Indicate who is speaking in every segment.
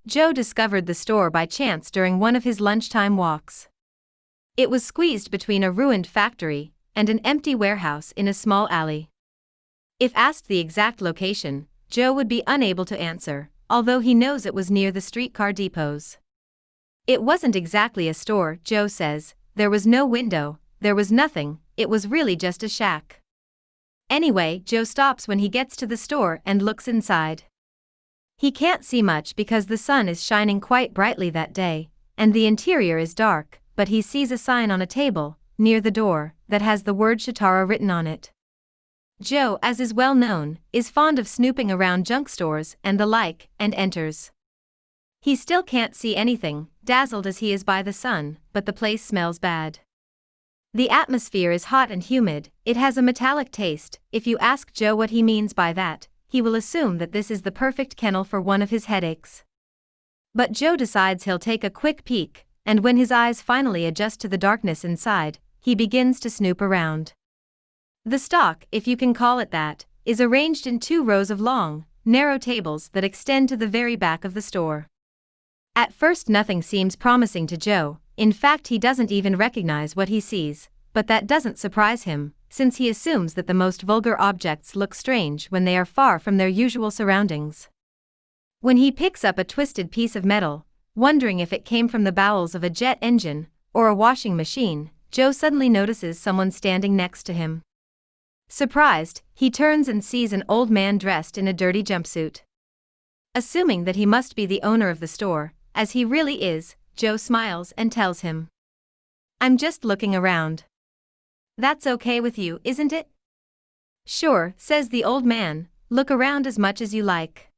Speaker 1: Joe discovered the store by chance during one of his lunchtime walks. It was squeezed between a ruined factory and an empty warehouse in a small alley. If asked the exact location, Joe would be unable to answer, although he knows it was near the streetcar depots. It wasn't exactly a store, Joe says. There was no window, there was nothing, it was really just a shack. Anyway, Joe stops when he gets to the store and looks inside. He can't see much because the sun is shining quite brightly that day, and the interior is dark, but he sees a sign on a table, near the door, that has the word chatarra written on it. Joe, as is well known, is fond of snooping around junk stores and the like, and enters. He still can't see anything, dazzled as he is by the sun, but the place smells bad. The atmosphere is hot and humid, it has a metallic taste. If you ask Joe what he means by that, he will assume that this is the perfect kennel for one of his headaches. But Joe decides he'll take a quick peek, and when his eyes finally adjust to the darkness inside, he begins to snoop around. The stock, if you can call it that, is arranged in 2 rows of long, narrow tables that extend to the very back of the store. At first nothing seems promising to Joe, in fact he doesn't even recognize what he sees, but that doesn't surprise him, since he assumes that the most vulgar objects look strange when they are far from their usual surroundings. When he picks up a twisted piece of metal, wondering if it came from the bowels of a jet engine or a washing machine, Joe suddenly notices someone standing next to him. Surprised, he turns and sees an old man dressed in a dirty jumpsuit. Assuming that he must be the owner of the store, as he really is, Joe smiles and tells him, "I'm just looking around. That's okay with you, isn't it?" "Sure," says the old man, "look around as much as you like."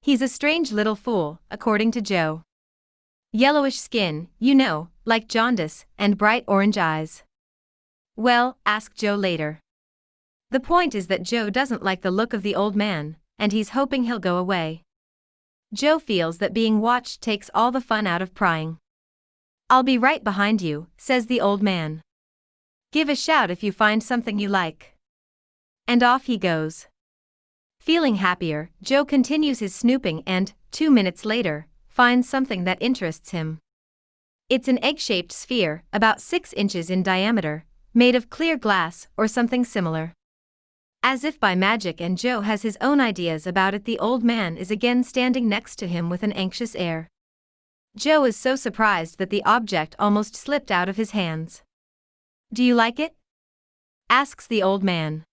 Speaker 1: He's a strange little fool, according to Joe. Yellowish skin, you know, like jaundice, and bright orange eyes. Well, ask Joe later. The point is that Joe doesn't like the look of the old man, and he's hoping he'll go away. Joe feels that being watched takes all the fun out of prying. "I'll be right behind you," says the old man. "Give a shout if you find something you like." And off he goes. Feeling happier, Joe continues his snooping and, 2 minutes later, finds something that interests him. It's an egg-shaped sphere, about 6 inches in diameter, made of clear glass or something similar. As if by magic, and Joe has his own ideas about it, the old man is again standing next to him with an anxious air. Joe is so surprised that the object almost slipped out of his hands. "Do you like it?" asks the old man.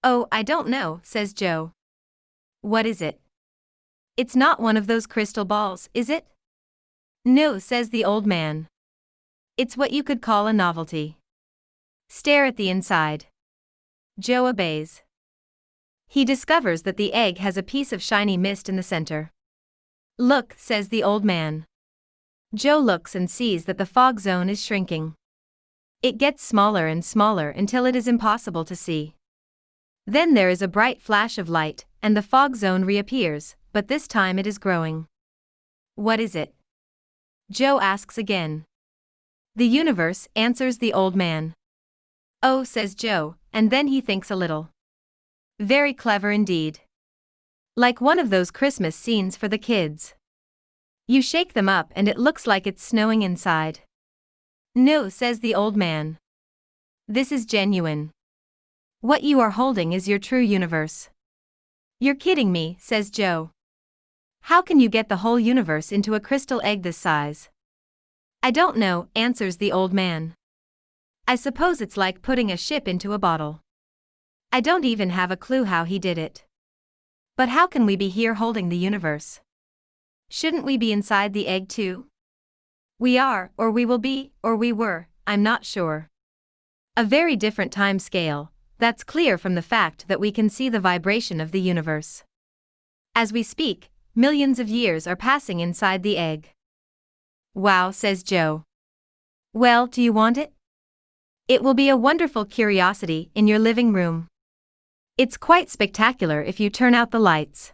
Speaker 1: "Oh, I don't know," says Joe. "What is it?" "It's not one of those crystal balls, is it?" "No," says the old man. "It's what you could call a novelty. Stare at the inside." Joe obeys. He discovers that the egg has a piece of shiny mist in the center. "Look," says the old man. Joe looks and sees that the fog zone is shrinking. It gets smaller and smaller until it is impossible to see. Then there is a bright flash of light, and the fog zone reappears, but this time it is growing. "What is it?" Joe asks again. "The universe," answers the old man. "Oh," says Joe, and then he thinks a little. "Very clever indeed. Like one of those Christmas scenes for the kids. You shake them up and it looks like it's snowing inside." "No," says the old man. "This is genuine. What you are holding is your true universe." "You're kidding me," says Joe. "How can you get the whole universe into a crystal egg this size?" "I don't know," answers the old man. "I suppose it's like putting a ship into a bottle. I don't even have a clue how he did it. But how can we be here holding the universe? Shouldn't we be inside the egg too?" "We are, or we will be, or we were, I'm not sure. A very different time scale, that's clear from the fact that we can see the vibration of the universe. As we speak, millions of years are passing inside the egg." "Wow," says Joe. "Well, do you want it? It will be a wonderful curiosity in your living room. It's quite spectacular if you turn out the lights."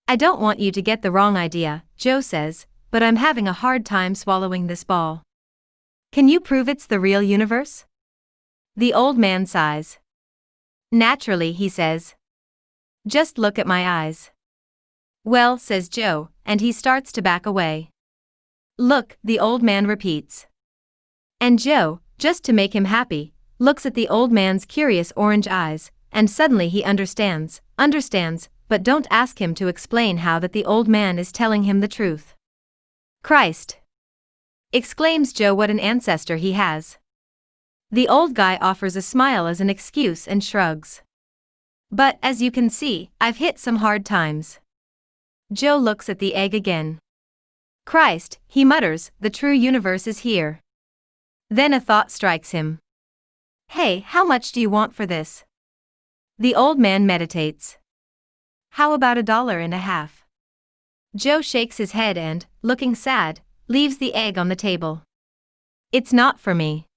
Speaker 1: "I don't want you to get the wrong idea," Joe says, "but I'm having a hard time swallowing this ball. Can you prove it's the real universe?" The old man sighs. "Naturally," he says. "Just look at my eyes." "Well," says Joe, and he starts to back away. "Look," the old man repeats. And Joe, just to make him happy, looks at the old man's curious orange eyes, and suddenly he understands, but don't ask him to explain how that the old man is telling him the truth. "Christ!" exclaims Joe, what an ancestor he has. The old guy offers a smile as an excuse and shrugs. "But, as you can see, I've hit some hard times." Joe looks at the egg again. "Christ," he mutters, "the true universe is here." Then a thought strikes him. "Hey, how much do you want for this?" The old man meditates. "How about $1.50? Joe shakes his head and, looking sad, leaves the egg on the table. "It's not for me."